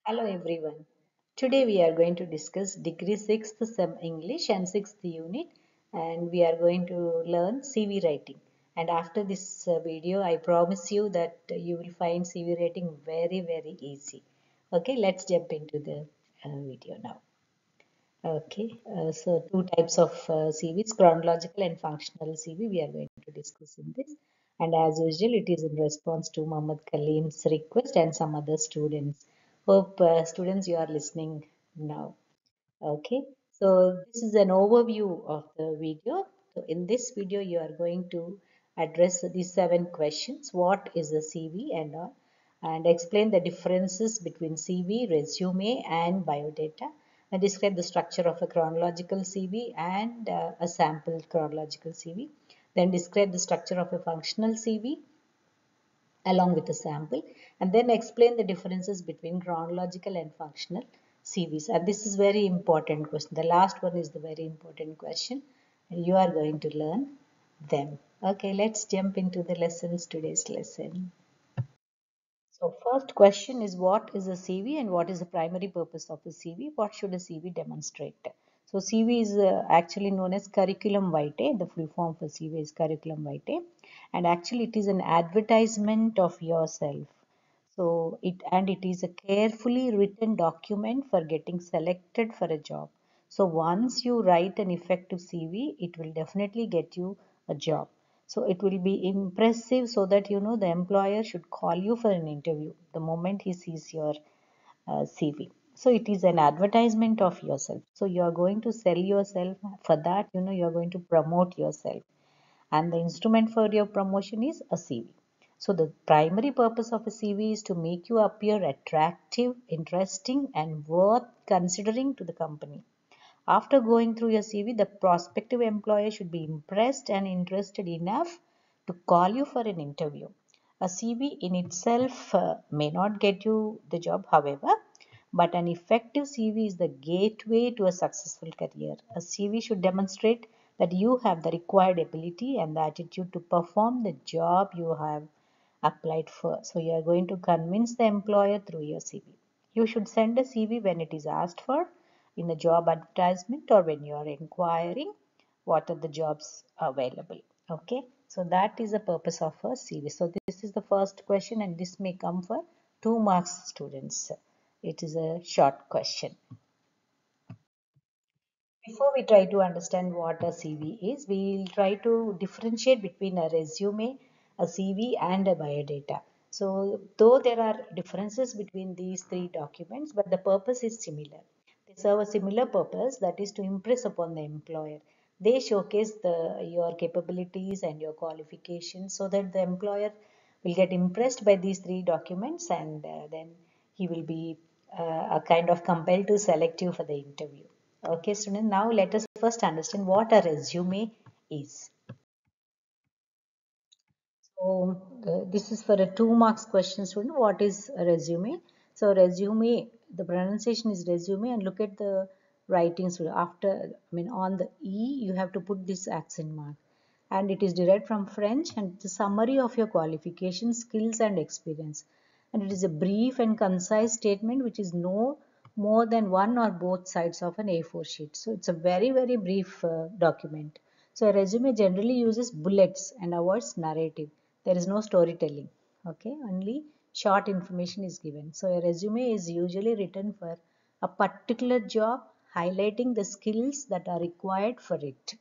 Hello everyone. Today we are going to discuss degree 6th Sem English and 6th unit, and we are going to learn CV writing. And after this video I promise you that you will find CV writing very easy. Okay, let's jump into the video now. Okay, so two types of CVs, chronological and functional CV, we are going to discuss in this. And as usual, it is in response to Muhammad Kalim's request and some other students. Hope students you are listening now. Okay, so this is an overview of the video. So in this video, you are going to address these 7 questions. What is a CV and all, and explain the differences between CV, resume, and biodata, and describe the structure of a chronological CV and a sample chronological CV. Then describe the structure of a functional CV along with a sample, and then explain the differences between chronological and functional CVs. And this is very important question. The last one is the very important question, and you are going to learn them. Okay, let's jump into the lessons, today's lesson. So first question is, what is a CV and what is the primary purpose of a CV? What should a CV demonstrate? So CV is actually known as curriculum vitae. The full form for CV is curriculum vitae, and actually it is an advertisement of yourself. So it is a carefully written document for getting selected for a job. So once you write an effective CV, it will definitely get you a job. So it will be impressive so that you know the employer should call you for an interview the moment he sees your CV. So it is an advertisement of yourself. So you are going to sell yourself. For that, you know, you are going to promote yourself, and the instrument for your promotion is a CV. So the primary purpose of a CV is to make you appear attractive, interesting, and worth considering to the company. After going through your CV, the prospective employer should be impressed and interested enough to call you for an interview. A CV in itself may not get you the job, however, but an effective CV is the gateway to a successful career. A CV should demonstrate that you have the required ability and the attitude to perform the job you have applied for. So you are going to convince the employer through your CV. You should send a CV when it is asked for in a job advertisement or when you are inquiring what are the jobs available. Okay, so that is the purpose of a CV. So this is the first question, and this may come for 2 marks students. It is a short question. Before we try to understand what a CV is, we will try to differentiate between a resume, a CV, and a biodata. So, though there are differences between these three documents, but the purpose is similar. They serve a similar purpose, that is to impress upon the employer. They showcase your capabilities and your qualifications so that the employer will get impressed by these three documents, and then he will be kind of compelled to select you for the interview. Okay, student, now let us first understand what a resume is. So, this is for a 2 marks question, student. What is a resume? So, resume, the pronunciation is resume, and look at the writing. So, after, I mean, on the E, you have to put this accent mark. And it is derived from French, and it's a summary of your qualifications, skills, and experience. And it is a brief and concise statement which is no more than one or both sides of an A4 sheet. So, it's a very brief document. So, a resume generally uses bullets and avoids narrative. There is no storytelling. Okay, only short information is given. So, a resume is usually written for a particular job, highlighting the skills that are required for it.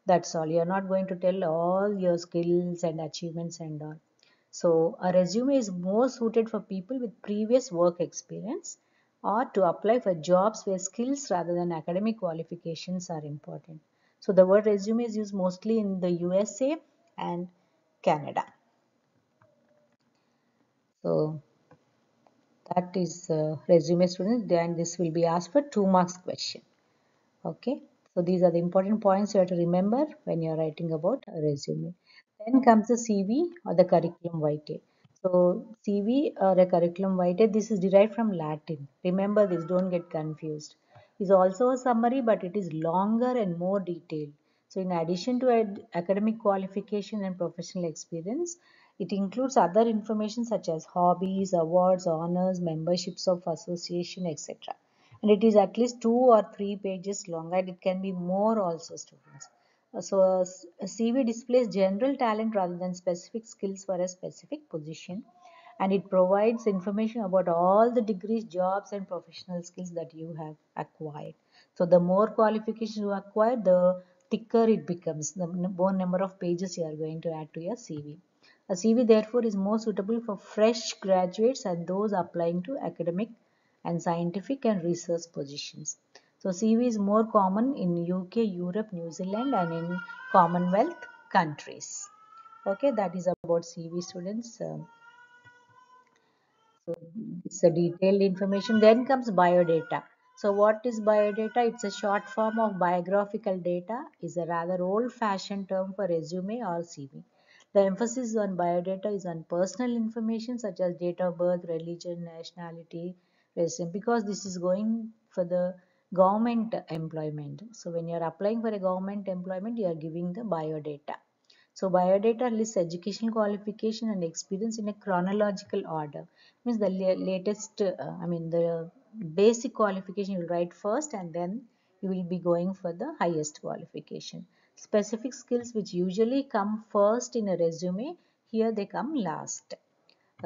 That's all. You're not going to tell all your skills and achievements and all. So, a resume is more suited for people with previous work experience or to apply for jobs where skills rather than academic qualifications are important. So, the word resume is used mostly in the USA and Canada. So, that is resume, students, and this will be asked for 2 marks question. Okay, so these are the important points you have to remember when you are writing about a resume. Then comes the CV or the curriculum vitae. So CV or a curriculum vitae, this is derived from Latin. Remember this, don't get confused. Is also a summary, but it is longer and more detailed. So in addition to academic qualification and professional experience, It includes other information such as hobbies, awards, honors, memberships of association, etc. And it is at least 2 or 3 pages long, and it can be more also, students. A CV displays general talent rather than specific skills for a specific position, and it provides information about all the degrees, jobs, and professional skills that you have acquired. So the more qualifications you acquire, the thicker it becomes, the more number of pages you are going to add to your CV. A CV therefore is more suitable for fresh graduates and those applying to academic and scientific and research positions. So CV is more common in UK, Europe, New Zealand, and in Commonwealth countries. Okay, that is about CV, students. So it's a detailed information. Then comes biodata. So what is biodata? It's a short form of biographical data, is a rather old-fashioned term for resume or CV. The emphasis on biodata is on personal information such as date of birth, religion, nationality, resident, because this is going for the government employment. So when you are applying for a government employment, you are giving the biodata. So biodata lists educational qualification and experience in a chronological order. Means the latest, the basic qualification you will write first, and then you will be going for the highest qualification. Specific skills which usually come first in a resume, here they come last.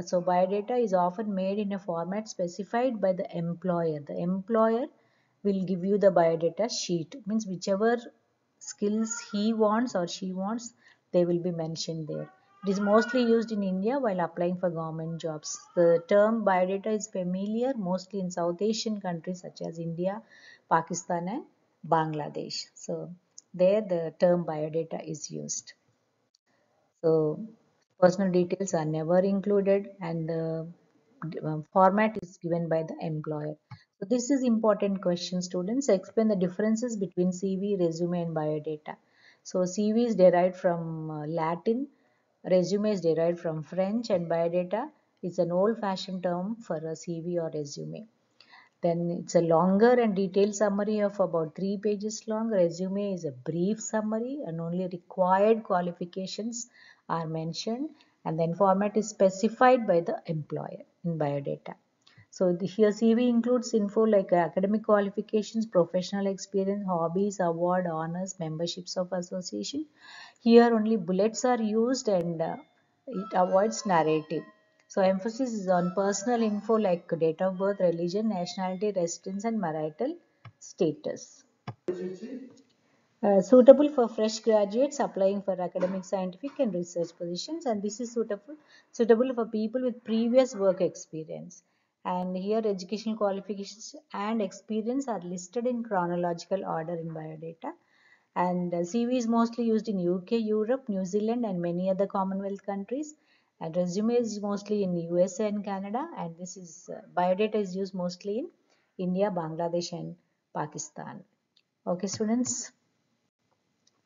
So biodata is often made in a format specified by the employer. The employer will give you the biodata sheet. Means whichever skills he wants or she wants, they will be mentioned there. It is mostly used in India while applying for government jobs. The term biodata is familiar mostly in South Asian countries such as India, Pakistan, and Bangladesh. So there the term biodata is used. So personal details are never included, and the format is given by the employer. So this is important question, students. Explain the differences between CV, resume, and biodata. So CV is derived from Latin, resume is derived from French, and biodata is an old-fashioned term for a CV or resume. Then it's a longer and detailed summary of about 3 pages long. Resume is a brief summary and only required qualifications are mentioned. And then format is specified by the employer in biodata. So here CV includes info like academic qualifications, professional experience, hobbies, award, honors, memberships of association. Here only bullets are used, and it avoids narrative. So emphasis is on personal info like date of birth, religion, nationality, residence, and marital status. Suitable for fresh graduates applying for academic, scientific, and research positions, and this is suitable for people with previous work experience. And here educational qualifications and experience are listed in chronological order in biodata. And CV is mostly used in UK, Europe, New Zealand, and many other Commonwealth countries. And resume is mostly in USA and Canada, and this is biodata is used mostly in India, Bangladesh, and Pakistan. Okay, students.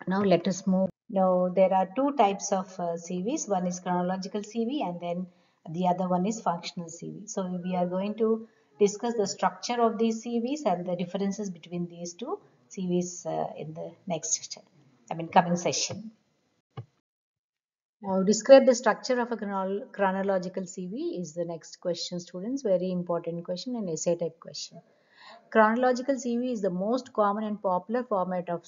Now let us move. Now there are two types of CVs. One is chronological CV, and then the other one is functional CV. So we are going to discuss the structure of these CVs and the differences between these two CVs in the next, coming session. Now describe the structure of a chronological CV is the next question, students. Very important question and essay type question. Chronological CV is the most common and popular format of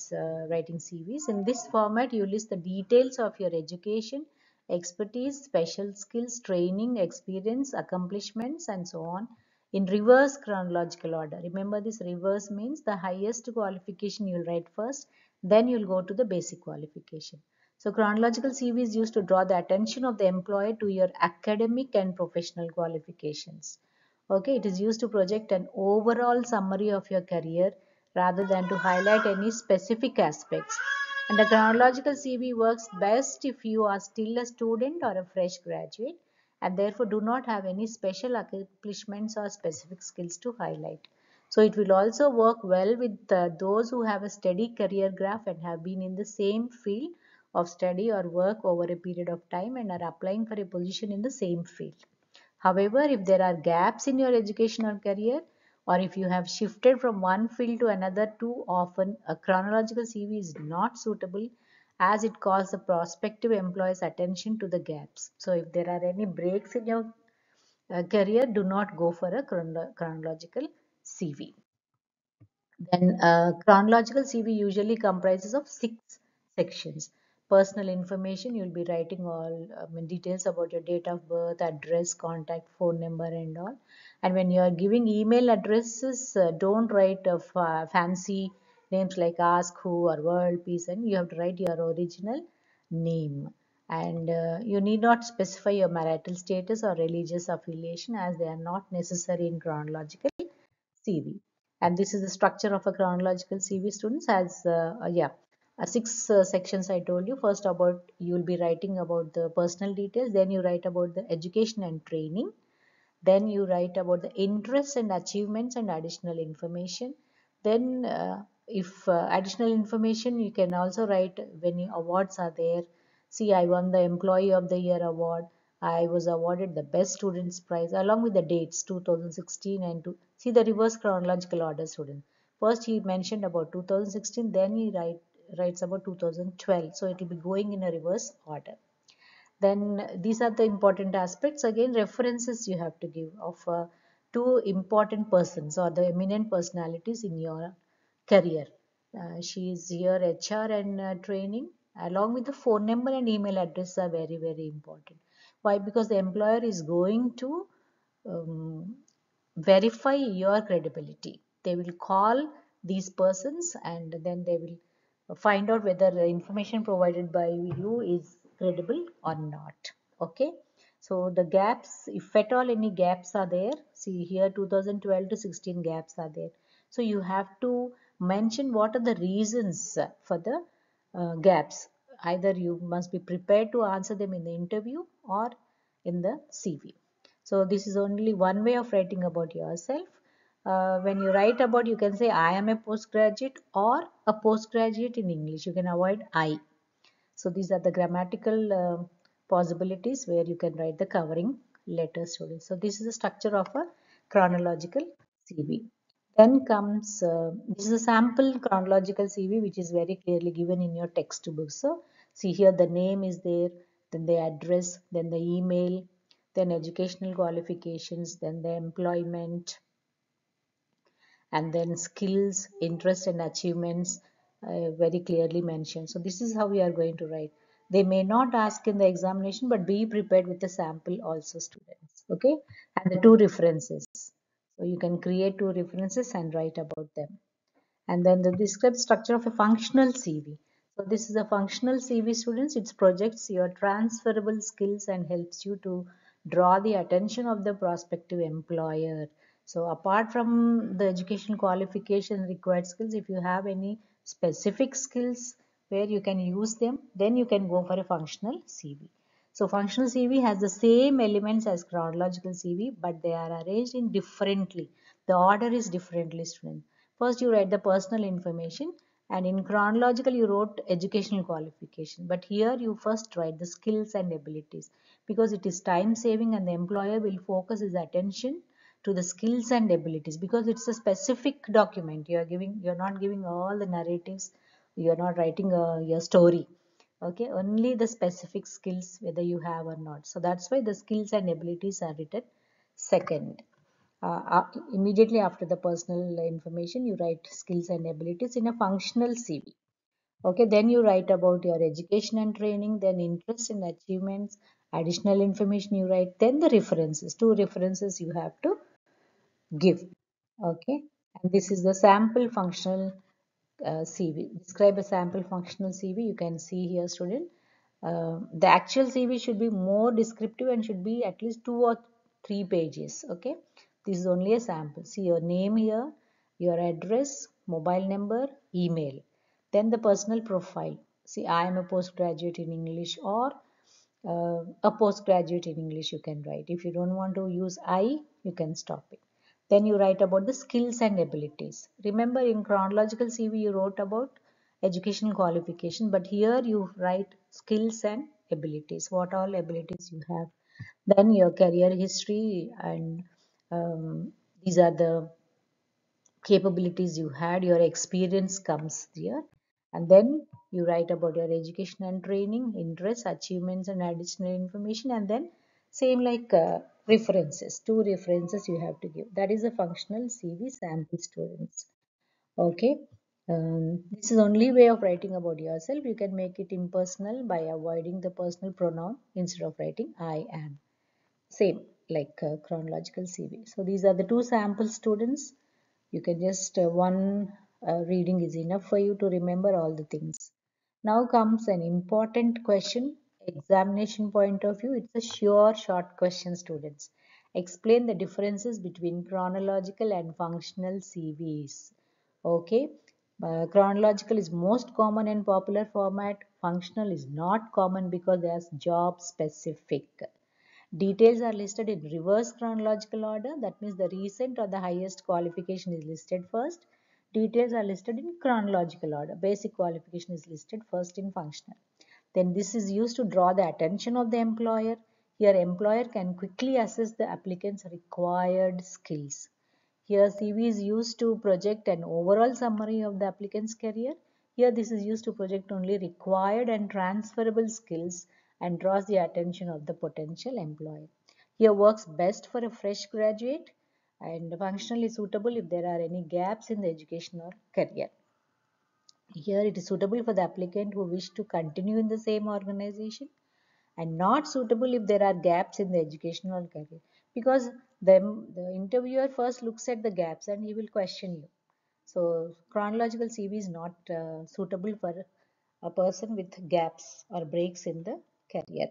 writing CVs. In this format, you list the details of your education, expertise, special skills, training, experience, accomplishments, and so on in reverse chronological order. Remember, this reverse means the highest qualification you'll write first, then you'll go to the basic qualification. So chronological CV is used to draw the attention of the employer to your academic and professional qualifications. Okay, it is used to project an overall summary of your career rather than to highlight any specific aspects. And a chronological CV works best if you are still a student or a fresh graduate and therefore do not have any special accomplishments or specific skills to highlight. So it will also work well with those who have a steady career graph and have been in the same field of study or work over a period of time and are applying for a position in the same field. However, if there are gaps in your educational career or if you have shifted from one field to another too often, a chronological CV is not suitable as it calls the prospective employee's attention to the gaps. So if there are any breaks in your career, do not go for a chronological CV. Then chronological CV usually comprises of 6 sections. Personal information, you'll be writing all details about your date of birth, address, contact, phone number and all. And when you are giving email addresses, don't write fancy names like ask who or world peace, and you have to write your original name. And you need not specify your marital status or religious affiliation, as they are not necessary in chronological CV. And this is the structure of a chronological CV, students, as yeah, 6 sections I told you. First, about you will be writing about the personal details, then you write about the education and training, then you write about the interests and achievements and additional information. Then if additional information, you can also write when awards are there. See, I won the Employee of the Year award. I was awarded the Best Students Prize along with the dates 2016 and see the reverse chronological order, student. First he mentioned about 2016, then he writes about 2012. So it will be going in a reverse order. Then these are the important aspects. Again, references you have to give of two important persons or the eminent personalities in your career. She is here HR and training, along with the phone number and email address are very, very important. Why? Because the employer is going to um, verify your credibility. They will call these persons and then they will find out whether the information provided by you is credible or not. Okay. So the gaps, if at all any gaps are there, see here 2012 to 16 gaps are there. So you have to mention what are the reasons for the gaps. Either you must be prepared to answer them in the interview or in the CV. So this is only one way of writing about yourself. When you write about, you can say I am a postgraduate or a postgraduate in English. You can avoid I. So these are the grammatical possibilities where you can write the covering letters. So this is the structure of a chronological CV. Then comes, this is a sample chronological CV which is very clearly given in your textbook. So see here the name is there, then the address, then the email, then educational qualifications, then the employment, and then skills, interests and achievements very clearly mentioned. So this is how we are going to write. They may not ask in the examination, but be prepared with the sample also, students. Okay, and the two references. So you can create two references and write about them. And then the described structure of a functional CV. So this is a functional CV, students. It projects your transferable skills and helps you to draw the attention of the prospective employer. So apart from the education qualification required skills, if you have any specific skills where you can use them, then you can go for a functional CV. So functional CV has the same elements as chronological CV, but they are arranged in differently. The order is differently, students. First you write the personal information, and in chronological you wrote educational qualification. But here you first write the skills and abilities because it is time saving and the employer will focus his attention to the skills and abilities because it's a specific document. You're not giving all the narratives. You're not writing your story. Okay, only the specific skills whether you have or not. So that's why the skills and abilities are written second. Immediately after the personal information, you write skills and abilities in a functional CV. Okay, then you write about your education and training, then interests and achievements, additional information you write, then the references. Two references you have to give. Okay, and this is the sample functional CV. Describe a sample functional CV. You can see here, student. The actual CV should be more descriptive and should be at least 2 or 3 pages. Okay, this is only a sample. See your name here, your address, mobile number, email. Then the personal profile. See, I am a postgraduate in English or a postgraduate in English you can write. If you don't want to use I, you can stop it. Then you write about the skills and abilities. Remember in chronological CV you wrote about education qualification, but here you write skills and abilities, what all abilities you have. Then your career history and these are the capabilities you had, your experience comes here. And then You write about your education and training, interests, achievements, and additional information, and then same like references. Two references you have to give. That is a functional CV sample, students. Okay. This is only way of writing about yourself. You can make it impersonal by avoiding the personal pronoun instead of writing I am. Same like chronological CV. So these are the two sample, students. You can just one reading is enough for you to remember all the things. Now comes an important question, examination point of view. It's a sure short question, students. Explain the differences between chronological and functional CVs. Okay. Chronological is most common and popular format. Functional is not common because they are job specific. Details are listed in reverse chronological order. That means the recent or the highest qualification is listed first. Details are listed in chronological order. Basic qualification is listed first in functional. Then this is used to draw the attention of the employer. Here employer can quickly assess the applicant's required skills. Here CV is used to project an overall summary of the applicant's career. Here this is used to project only required and transferable skills and draws the attention of the potential employer. Here works best for a fresh graduate and functionally suitable if there are any gaps in the education or career. Here it is suitable for the applicant who wish to continue in the same organization and not suitable if there are gaps in the educational career, because the interviewer first looks at the gaps and he will question you. So chronological CV is not suitable for a person with gaps or breaks in the career.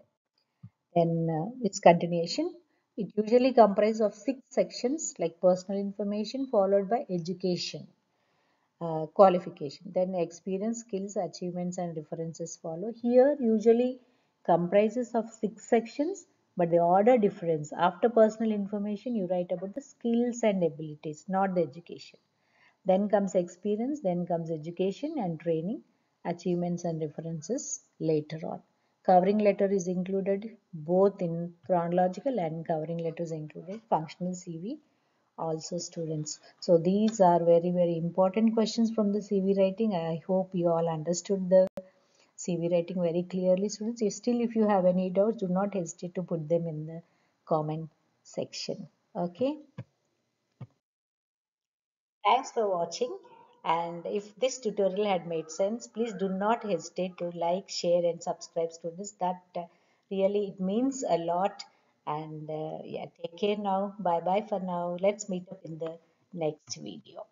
Then its continuation, it usually comprises of 6 sections like personal information followed by education, qualification, then experience, skills, achievements, and references follow. Here usually comprises of 6 sections, but the order difference. After personal information, you write about the skills and abilities, not the education. Then comes experience, then comes education and training, achievements and references later on. Covering letter is included both in chronological, and covering letters included functional CV also, students. So these are very very important questions from the CV writing. I hope you all understood the CV writing very clearly, students. If you have any doubts, do not hesitate to put them in the comment section. Okay. Thanks for watching, and if this tutorial had made sense, please do not hesitate to like, share and subscribe, students. That really it means a lot. And yeah, take care now. Bye bye for now. Let's meet up in the next video.